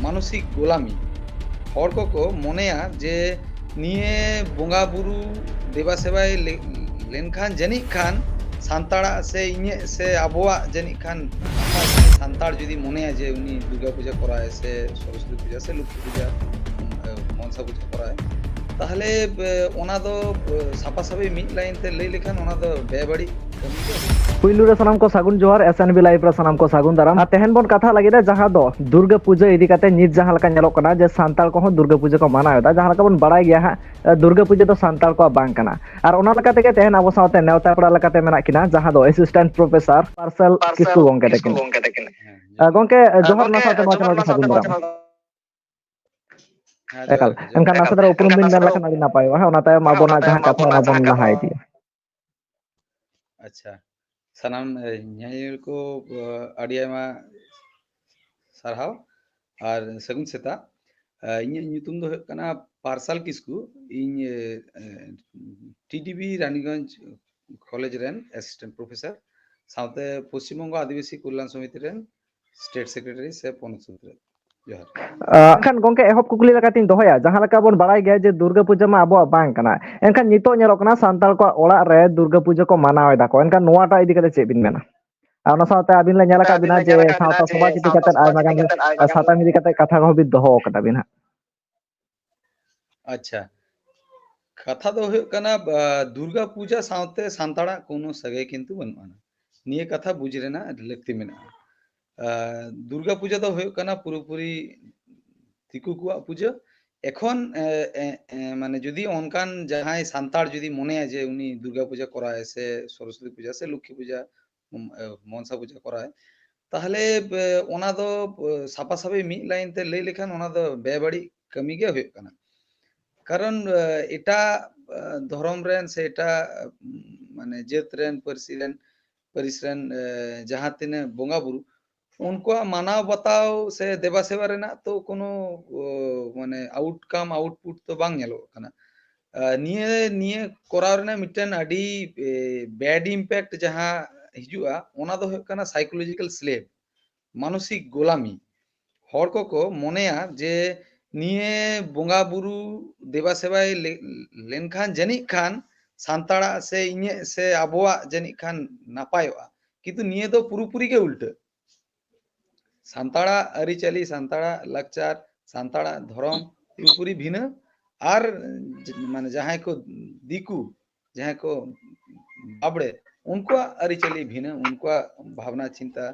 मानसिक गोलामी हर को मोनेया जे निये बोंगा बुरु देवा सेवाय लेनखान जनिक खान सान्ताड़ा से इnye से आबोआ जनिक खान सान्ताड़ जुदी मोनेया जे उनी दुर्गा पूजा कराय से सरस्वती पूजा से लक्ष्मी पूजा मनसा पूजा कराय ताहले ओना दो सापा सापी मिड लाइन ते लई लेखान ओना दो बेबाड़ी पुइलु रे सनाम को सागुन जोहार एसएनबी लाइव रे सनाम को सागुन दाराम तेहन बोन कथा लगे जहां दो दुर्गा पूजा इदी काते नित जहां लका नेलो कना जे सांताल को दुर्गा पूजा को मानावदा जहां लका बोन बड़ाय गया हा दुर्गा पूजा तो सांताल को बांग कना और ओना लका तेगे तेहन अबो सावते नेवता पड़ा लका ते मेना किना जहां दो असिस्टेंट प्रोफेसर पार्सल किस्कु गोंके तेकिन गोंके जोहार ना सावते नो चैनल सागुन दाराम एकल एनका नासदरा उपरुम बिन मेन लका नाडी नापाय हा ओना तायम अबोना जहां कथा ओना बोन लहाय दी अच्छा सनाम न्यायल को अडियामा सरहाव और सगुन सेता इᱧ ᱧᱩᱛᱩᱢ ᱫᱚ ᱦᱩᱭᱩᱜ ᱠᱟᱱᱟ ᱯᱟᱨᱥᱟᱞ ᱠᱤᱥᱠᱩ ᱤᱧ टीडीबी रानीगंज कॉलेज रेन असिस्टेंट प्रोफेसर साउते पश्चिम बंग आदिवासी कल्याण समिति रेन स्टेट सेक्रेटरी से पनत सूत्र जोहार खान गोंके एहब कुकली लगातीन दोहया जहां लका बोन बड़ाय गया जे दुर्गा पूजा मा आबो बांग कना एनखान नितो नेलो कना सांताल को ओड़ा रे दुर्गा पूजा को मानाव दाको एनखान नोवाटा इदी कते चेक बिन मेना और साथ अबिन ले नेला का बिना जे सावता समाज इदी कते आयमा गान साता मिदी कते कथा को भी दोहो कता बिना अच्छा कथा दो हुयुग कना दुर्गा पूजा सावते सांताड़ा कोनो सगे किंतु बनुआना निये कथा बुझ रेना लक्ति मेना दुर्गा पूजा दो हुयुग कना पुरोपुरी दिकु कुआ पूजा एखन माने जुदी ओनकान जहाय सांताड़ जुदी मोनेया जे उनी दुर्गा पूजा कराय से सरस्वती पूजा से लक्ष्मी पूजा मनसा पूजा कराय ताहले ओना दो सापा सापी मिड लाइन ते लई लेखान ओना दो बेबाड़ी कमी गे हुयुग कना कारण एटा धर्म रेन से एटा माने जेत रेन परिस रेन जहां तिने बोंगा बुरु उनको मानाव बताओ से देवा सेवा रेना तो कोनो माने आउटकम आउटपुट तो बांग नेलो कना निये निये कोराव रेना मिटन अडी बैड इम्पैक्ट जहां हिजुआ ओना दो हुयुग कना साइकोलॉजिकल स्लेव मानसिक गोलामी हर को मोनेया जे निये बोंगा बुरु देवा सेवाय लेनखान जनिक खान सान्ताड़ा से इnye से आबोआ जनिक खान नापायोआ किंतु निये दो पुरुपुरी के उल्टा सान्ताड़ा अरिचाली सान्ताड़ा लक्चार सान्ताड़ा धर्म पुरुपुरी भिन्न और माने जहां को दिकु जहां को बाबड़े उनको अरिचाली भिन्न उनको भावना चिंता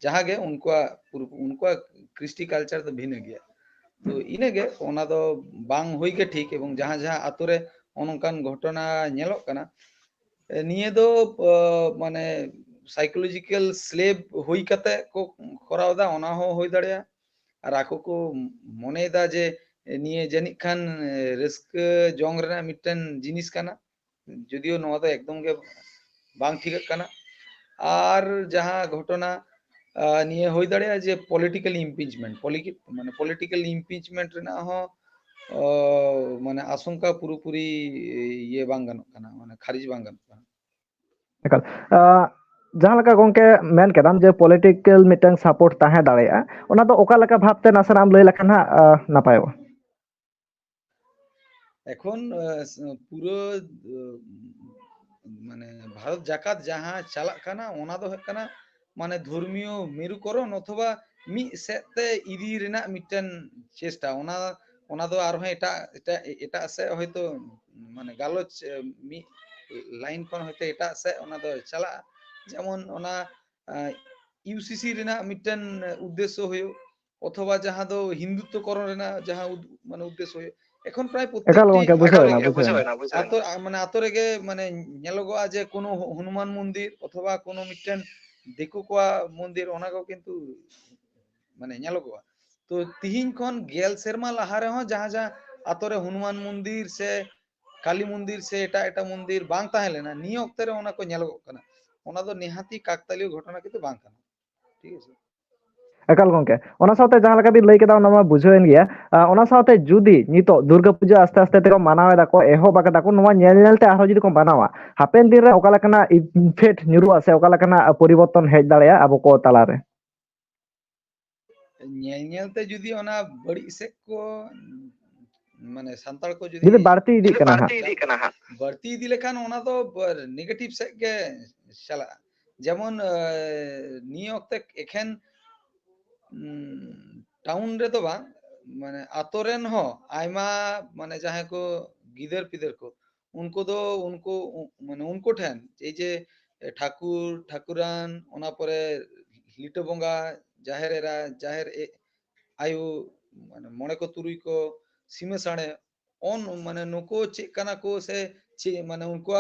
जहां गे उनको क्रिस्टी कल्चर तो भिन्न गया तो इनेगे ओना दो बांग होई के ठीक एवं जहां जहां आतुरे ओनकान घटना नेलोक कना निये दो माने साइकोलॉजिकल स्लेव होई कते को करावदा ओना हो होई दाड़िया और आको को मोनेदा जे निये जनिक खान रिस्क जोंग रेना मिटन जिनिस कना जदियो नोवा दो एकदम गे बांग ठीक कना और जहां घटना निये होई दाड़िया जे पॉलिटिकल इम्पिचमेंट माने पॉलिटिकल इम्पिचमेंट रेना हो माने आशंका पुरोपुरी ये बांग गनोक कना माने खारिज बांग गनोक कना एकल जहां लका गोंके मेन केदाम जे पॉलिटिकल मिटन सपोर्ट ताहे दाड़ेया ओना दो ओका लका भाबते नासनाम लई लखन हा नापायो এখন পুরো মানে ভারত জাকাত जहां চালাক কানা ওনা দো হক কানা মানে ধর্মীয় মেরুকরণ অথবা মি সেতে ইদি রেনা মিটন চেষ্টা ওনা ওনা দো আর এটা এটা এটা আছে হয়তো মানে গালোচ মি লাইন কোন হয়তো এটা আছে ওনা দো চালা যেমন ওনা ইউসিসি রেনা মিটন উদ্দেশ্য হয়ো অথবা যাহা দো হিন্দুত্বকরণ রেনা যাহা মানে উদ্দেশ্য হয়ো এখন প্রায় প্রত্যেকটি আতো মানে আতরেগে মানে নেলগোয়া যে কোনো হনুমান মন্দির অথবা কোনো মিটন দিকু কোয়া মন্দির ওনাগো কিন্তু মানে নেলগোয়া তো তিহিন খন গেল শর্মা লাহারে হ যাহা যাহা আতরে হনুমান মন্দির সে কালী মন্দির সে এটা এটা মন্দির বাং তাহেলে না নিয়ে অক্তরে ওনা কো নেলগো কানা ওনা দো নেহাতি কাকতালীয় ঘটনা কিন্তু বাং কানা ঠিক আছে एकल गोंके ओना साथे जहां लका बि लई केदा ओना मा बुझोएन गया ओना साथे जुदी नितो दुर्गा पूजा आस्ते आस्ते ते को मानावे दाको एहो बाका दाको नोवा नेल नेलते आरो जुदी को मानावा हापेन दिन रे ओका लकना इफेक्ट न्यूरुआ से ओका लकना परिवर्तन हेज दाड़या आबो को तालारे ᱧᱮᱞ जुदी ओना बड़ी से को माने सांताल को जुदी ᱡᱩᱫᱤ ᱵᱟᱹᱲᱛᱤ ᱤᱫᱤᱜ ᱠᱟᱱᱟ ᱦᱟᱸᱜ बढ़ती इदी लेखान ओना तो नेगेटिव से के चला जेमन निये वक्ते एखेन टाउन रे तो बांग माने आतोरेन हो आयमा माने जहां को गिदर पिदर को उनको माने उनको ठेन এই যে ঠাকুর ঠাকুরান ওনা পরে লিটো বঙ্গা জাহের এরা জাহের आयु माने मोड़े को तुरुई को सीमे साणे ऑन माने नुको चेक कना को से चे माने उनको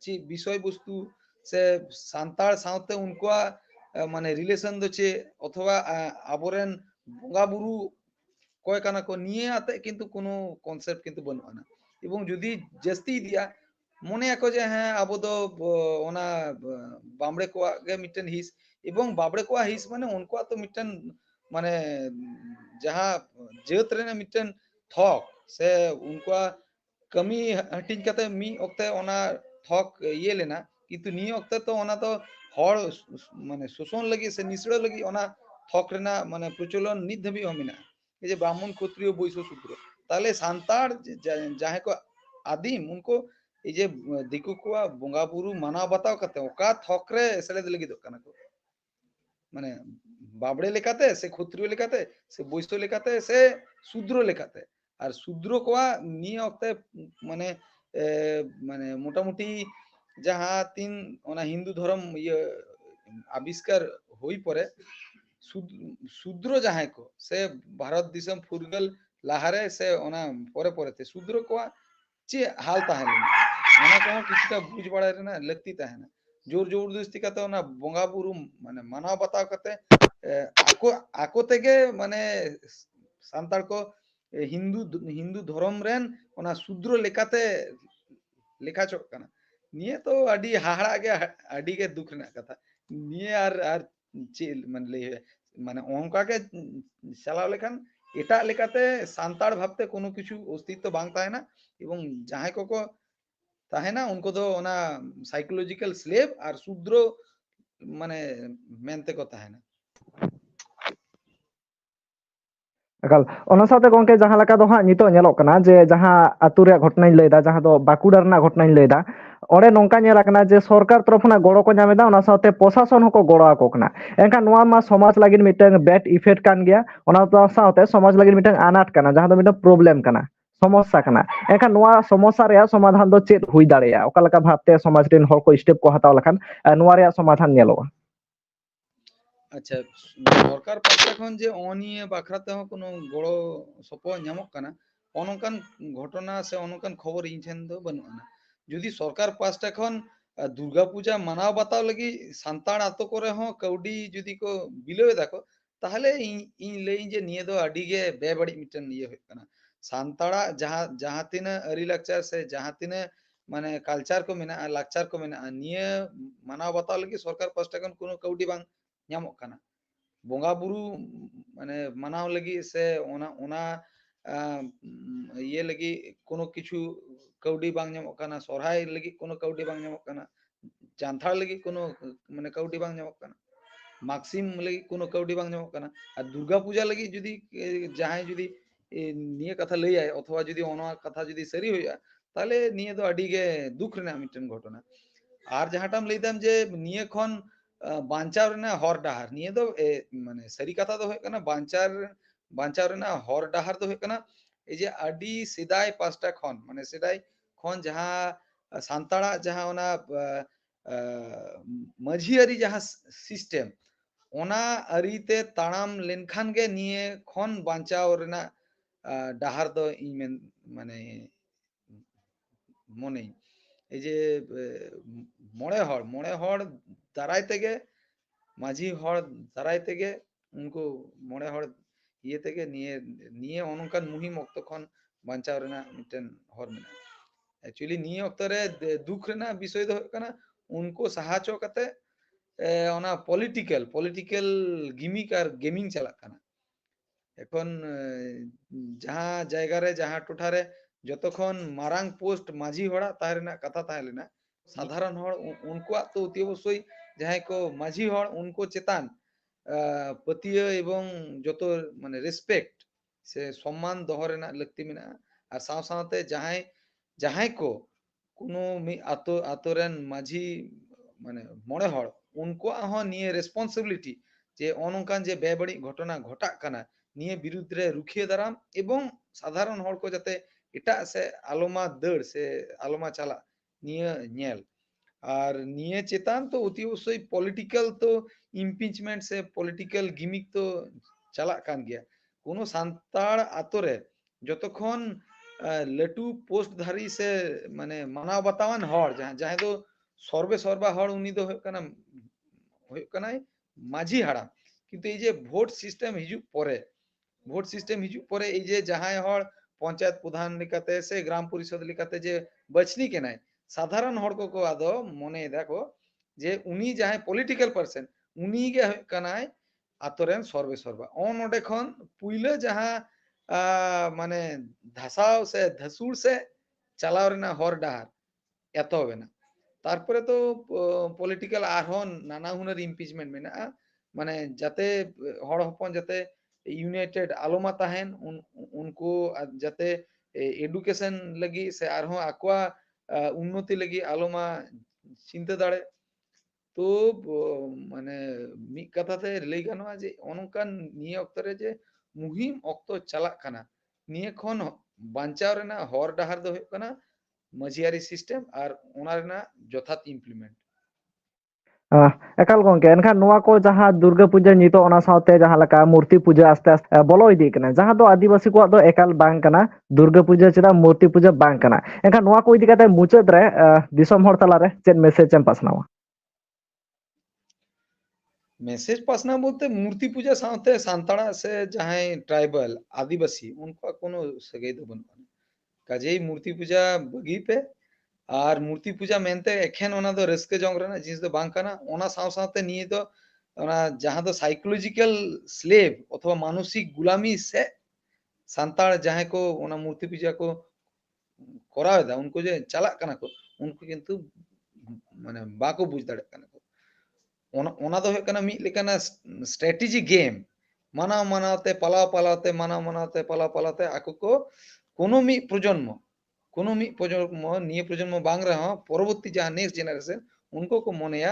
ची विषय वस्तु से सांताड़ सावते उनको माने रिलेशन दो चे अथवा आबोरेन बोंगा बुरु কয় কানা কো নিয়ে আতে কিন্তু কোনো কনসেপ্ট কিন্তু বানুয়া না এবং যদি জাস্তি দিয়া মনে আকো যে হ্যাঁ আবো তো ওনা বামড়ে কোয়া গে মিটেন হিস এবং বাবড়ে কোয়া হিস মানে উনকো তো মিটেন মানে যাহা जेत रे मिटेन थक से उनका कमी हटिंग कते मी ओक्ते ओना थक ये लेना किंतु नी ओक्ते तो ओना तो हर माने शोषण लगी से निसड़ो लगी ओना थक रेना माने प्रचलन नित धबी हो मिना এই যে ব্রাহ্মণ ক্ষত্রিয় বৈশ্য শূদ্র তাহলে সান্তাড় যাহে को आदिम उनको এই যে দিকু কোয়া বঙ্গা বুরু মানা বাতাও কাতে ওকা থকরে সেলে লাগি দোকানা को মানে বাবড়ে লেখাতে সে ক্ষত্রিয় লেখাতে সে বৈশ্য লেখাতে সে শূদ্র লেখাতে আর শূদ্র কোয়া নিয়ে অক্তে মানে মানে মোটামুটি যাহা তিন ওনা হিন্দু ধর্ম ইয়ে আবিষ্কার হই পরে শূদ্র যাহাই को से भारत दिसम फुरगल लाहारे से ओना परे परे थे शूद्र को चे हाल ताहेन ओना को किछटा बुझ बड़ा रे ना लगती ताहेन जोर जबरदस्ती कते ओना बोंगा बुरु माने माना बताव कते आको आको तेगे माने सांताल को हिंदू हिंदू धर्म रेन ओना शूद्र लेकाते लेखा चोक कना निये तो अडी हाहड़ा गे अडी गे दुख ना कथा निये आर चे मान ले মানে অঙ্কাকে চালাও লেখান এটা লেখাতে সান্তাড় ভাবতে কোনো কিছু অস্তিত্ব বাং তাহে না এবং যাহাই কোকো তাহে না উনকো তো ওনা সাইকোলজিক্যাল স্লেভ আর শূদ্র মানে মেনতে কো তাহে না एकाल ओना साथे गोंके जहां लका दो हां नितो नेलोक कना जे जहां आतु रे घटनाई लैदा जहां दो बाकुड़ा रना घटनाई लैदा ओडे नोंका नेला कना जे सरकार तरफना गड़ो को नामेदा ओना साथे प्रशासन हको गड़ो आको कना एनका नोआ मा समाज लागिन मिटन बैड इफेक्ट कान गया ओना तो साथे समाज लागिन मिटन अनाट कना जहां दो मिटन प्रॉब्लम कना समस्या कना एनका नोआ समस्या रे समाधान दो चेत हुई दाड़ेया ओका लका भाबते समाज रेन हर को स्टेप को हताव लखान नोआ रे समाधान नेलोगा अच्छा सरकार पास्टा खन जे अनिए बाखराते हो कोनो गड़ो सपो नामक कना अनकान घटना से अनकान खबर इन ठेन दो बनुआ ना जुदी सरकार पास्टा खन दुर्गा पूजा मानाव बताव लगी सान्ताड़ आतो करे हो कौडी जुदी को बिलो दाको ताहले इन लेइन जे निये दो अडी गे बेबड़ी मिटन ये होय कना सान्ताड़ा जहां जहां तिना अरी लाक्चर से जहां तिना माने कल्चर को मेना लाक्चर को मेना निये मानाव बताव लगी सरकार पास्टा खन कोनो कौडी बांग ᱧᱟᱢᱚᱜ ᱠᱟᱱᱟ ᱵᱚᱸᱜᱟ ᱵᱩᱨᱩ মানে মানাও লাগি সে ওনা ওনা ইয়ে লাগি কোনো কিছু কাউডি বাং ᱧᱟᱢᱚᱜ ᱠᱟᱱᱟ সরহাই লাগি কোনো কাউডি বাং ᱧᱟᱢᱚᱜ ᱠᱟᱱᱟ জানথার লাগি কোনো মানে কাউডি বাং ᱧᱟᱢᱚᱜ ᱠᱟᱱᱟ মাক্সিম লাগি কোনো কাউডি বাং ᱧᱟᱢᱚᱜ ᱠᱟᱱᱟ আর দুর্গা পূজা লাগি যদি যাহাই যদি নিয়ে কথা লই আয় অথবা যদি অনা কথা যদি সরি হইয়া তাহলে নিয়ে তো আডি গে দুঃখ রেনা মিটেন ঘটনা আর যাহাটাম লইতাম যে নিয়ে খন বাঞ্চার না হর ডাহার নিয়ে তো মানে সারি কথা তো হয় না বাঞ্চার না হর ডাহার তো হয় না এই যে আডি সিদাই পাঁচটা খন মানে সিদাই খন যাহা সান্তাড়া যাহা ওনা মাঝি আরি যাহা সিস্টেম ওনা আরিতে তাড়াম লেনখান গে নিয়ে খন বাঞ্চাও রেনা ডাহার তো ইমেন মানে মনে এই যে মনে হড় দাঁড়াই থেকে মাঝি হড় দাঁড়াই থেকে উনকু মনে হড় ইয়ে থেকে নিয়ে নিয়ে অনকান মুহিম অক্তক্ষণ বাঞ্চাও রেনা মিটেন হর মেনা एक्चुअली নিয়ে অক্তরে দুঃখ রেনা বিষয় দো কানা উনকো সাহায্য কাতে ওনা পলিটিক্যাল গিমিক আর গেমিং চালাক কানা এখন যাহা জায়গারে যাহা টোঠারে যতক্ষণ মারাং পোস্ট মাঝি হড়া তাহার না কথা তাহলে না সাধারণ হড় উনকো তো অতি অবশ্যই যাহাই को মাঝি হড় উনকো চেতান पतिया एवं जो माने रेस्पेक्ट से सम्मान दोहो रेना लगती मेना और साव सावते जहां जहां को कोनो मी आतो आतोरेन माझी माने मोड़े हड़ उनको हो निये रेस्पॉन्सिबिलिटी जे अनकान जे बेबड़ी घटना घटा कना निये विरुद्ध रे रुखिए दाराम एवं साधारण हड़ को जाते एटा से आलोमा दड़ से आलोमा चला निये नेल और निये चेतान तो अति अवश्य पॉलिटिकल तो इम्पिचमेंट से पॉलिटिकल गिमिक तो चला कान गया कोनो सांताड़ आतोरे जतक्षण लटू पोस्ट धारी से माने मानाव बतावान हड़ जहां जहां तो सर्वे सर्वा हड़ उनी दो माझी हाड़ाम किंतु ये जे भोट सिस्टम हिजू परे भोट सिस्टम हिजू परे ये जे जहां हड़ पंचायत प्रधान लेकाते से ग्राम परिषद लेकाते जे बचनी के नाय साधारण हड़ को आदो मने देखो जे उनी जहां पॉलिटिकल पर्सन उनी गे कनाय आतोरेन सर्वे सर्वा ऑन ओडे खन पुइले जहां माने धसाव से धसुर से चलाव रेना हर डाहार एतोबेना तारपरे तो पॉलिटिकल आरहन नाना हुनर इम्पिचमेंट मेना माने जाते हड़ हपन जाते यूनाइटेड आलोमा ताहेन उनको जाते एडुकेशन लगी से आरहन आकवा उन्नति लगी आलोमा चिंता दाड़े तो माने मी कथा ते लई गानोआ जे अनकान निये अक्तो रे जे मुहिम अक्तो चलाक काना निये खन बांचाव रेना हर डाहार दो हुयुग काना मजियारी सिस्टम और ओना रेना जथात इम्प्लीमेंट एकाल गंके एनखान नोआ को जहां दुर्गा पूजा नितो ओना साथे जहां लका मूर्ति पूजा आस्ते आस्ते बोलो इदी कना जहां दो आदिवासी को दो एकाल बांग कना दुर्गा पूजा चेदा मूर्ति पूजा बांग कना एनखान नोआ को इदी काते मुचाद रे दिसम हर तला रे चेद मेसेज एम पासनावा मैसेज पासना बोलते मूर्ति पूजा साथे सांताड़ा से जहां ट्राइबल आदिवासी उनको कोनो सगई दो बन काजे मूर्ति पूजा बगी पे और मूर्ति पूजा मेनते एखेन ओना दो रस्के जोंग रेना जिनिस दो बांग काना ओना साव साथे निये दो ओना जहां दो साइकोलॉजिकल स्लेव अथवा मानसिक गुलामी से सांताड़ जहां को ओना मूर्ति पूजा को कराव दा उनको जे चला कना को उनको किंतु माने बाको बुझ दाड़े कना को ओना दो हुयुग कना मिद लेकाना स्ट्रेटेजी गेम मानाव मानावते पलाव पलावते मानाव मानावते पलाव पलावते आको को कोनो मी प्रजन्म निये प्रजन्म बांग रहा परवर्ती जहां नेक्स्ट जेनारेशन उनको को मोनेया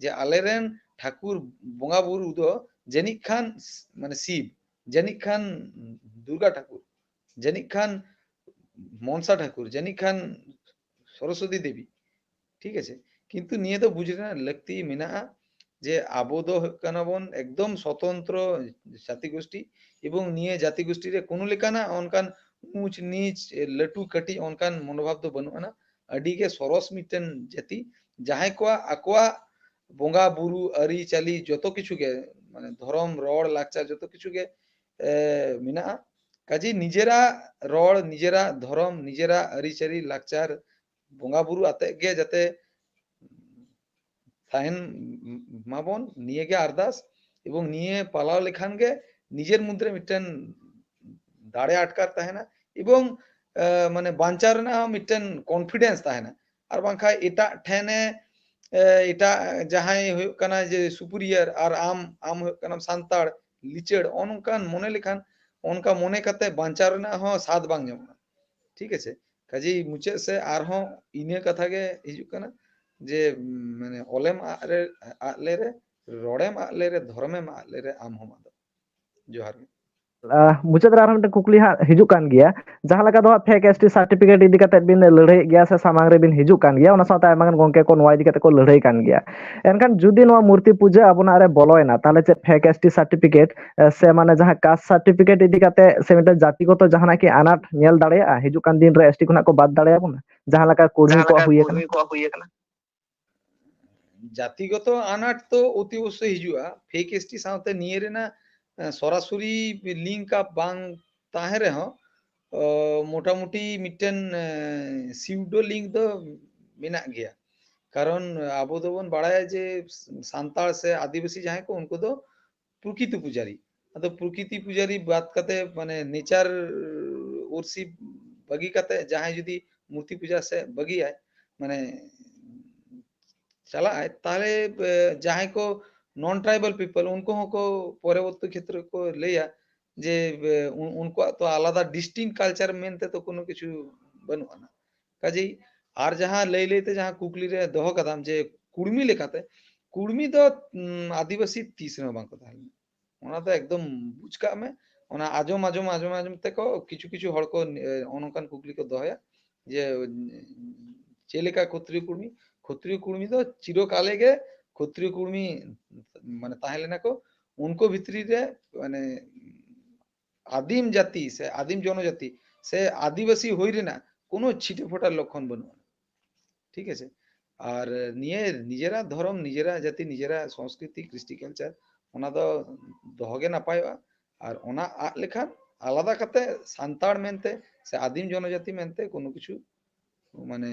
जे आलेरेन ठाकुर बोंगा बुरु दो जनिक खान माने शिव जनिक खान दुर्गा ठाकुर जनिक खान मनसा ठाकुर जनिक खान सरस्वती देवी ठीक है किंतु निये तो बुझना लगती मेना जे आबो दो कना बोन एकदम स्वतंत्र जाति गोष्ठी एवं निये जाति गोष्ठी रे कोनो लेकाना अनकान ऊंच नीच लटू कटी अनकान मनोभाव दो बनुआना अडी के सरस मिटन जाति जहां को आकोआ बोंगा बुरु अरी चाली जतो किछु के माने धर्म रड़ लाकचार जतो किछु के मेना काजी निजेरा रड़ निजेरा धर्म निजेरा अरी चारी लाकचार बोंगा बुरु आते गे जाते ताहेन माबन निये गे अरदास एवं निये पालाव लेखान गे निजेर मुद्रे मिटन दाड़े आटकार ताहेना एवं माने बांचाव रेना मिटन कॉन्फिडेंस ताहेना और बांखा एटा ठेने एटा जहां हुयुग कना जे सुपीरियर और आम आम हुयुग कना सांताड़ लिचड़ अनकान मोने लेखान उनका मोने कते बांचाव रेना हो साथ बांग ᱧᱟᱢᱚᱜᱼᱟ ठीक है काजी मुचाद से आरहों इने कथा गे हिजुग कना जे माने ओलेम आले रे रोडेम आले रे धर्मेम आले रे आम हम आदो जोहार गे मुचाद रार हमटे कुकली हा हिजुग कान गया जहां लगा दो फेक एसटी सर्टिफिकेट इदी काते बिन लड़ाई गया से सामांग रे बिन हिजुग कान गया ओना साथे आयमागन गंके को नोआ इदी काते को लड़ाई कान गया एनखान जुदी नोआ मूर्ति पूजा अबना रे बोलोयना ताले चे फेक एसटी सर्टिफिकेट से माने जहां कास्ट सर्टिफिकेट इदी काते से मिटे जातिगत जहां कि अनाट नेल दाड़ेया हिजुग कान दिन रे एसटी खुना को बाद दाड़ेया बना जहां लगा कुर्मी को हुई kana जातिगत आनाट तो अति अवश्य हिजुआ फेक एसटी साथे निये रेना सरासरि लिंक का बांग ताहे रे हो मोटामुटी मिटन सिउडो लिंक दो मेना गया कारण आबो दोबन बाड़ाय जे सांताड़ से आदिवासी जहां को उनको दो प्रकृति पुजारी अदो प्रकृति पुजारी बात कते माने नेचर ओरसी बगी कते जहां जुदी मूर्ति पूजा से बगी आय माने चला है ताले जहां को नॉन ट्राइबल पीपल उनको को परवर्ती क्षेत्र को लेया जे उनको तो आलादा डिस्टिंक्ट कल्चर मेनते तो कोनो किछु बनुआ ना काजे आर जहां लई लेते जहां कुकली रे दोहो कदाम जे कुर्मी लेखाते कुर्मी दो आदिवासी तीस रे बांको ताहले ओना तो एकदम बुझ का में ओना आजम आजम आजम आजम ते को किछु किछु हड़ को अनकान कुकली को दोहया जे चेलेका ক্ষত্রিয় কুর্মী तो চিরকালে গে ক্ষত্রিয় কুর্মী মানে তাহলে না কো उनको भितरी रे माने आदिम जाति से आदिम जनजाति से आदिवासी होई रे ना कोनो छिटे फोटार लक्षण बनुआ ठीक है আর নিয়ে নিজেরা ধর্ম নিজেরা জাতি নিজেরা সংস্কৃতি কৃষ্টি কালচার ওনা দো দহগে না পাইবা আর ওনা লেখান আলাদা কাতে সান্তাড় মেনতে সে আদিম জনজাতি মেনতে কোনো কিছু মানে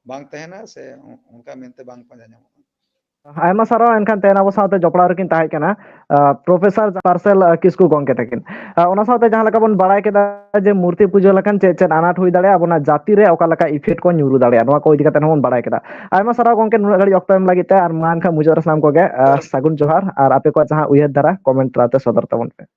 बांग तहना से उनका मेनते बांग पाजा ᱧᱟᱢᱚᱜᱼᱟ आयमा सारा एनखान तेना abo साथे जपड़ा रकिन ताहे kana प्रोफेसर पार्सल किसकु गongke takin ona साथे jahan leka bon baray keda je मूर्ति पूजा lekan चे चे anat hui dare abona jati re oka leka effect ko nyuru dare noa ko idi kate bon baray keda ayma sara gongke nuna gadi okto em lagi te ar man kha mujur sanam ko ge sagun johar ar ape ko jahan uyar dara comment rate sodor tabon pe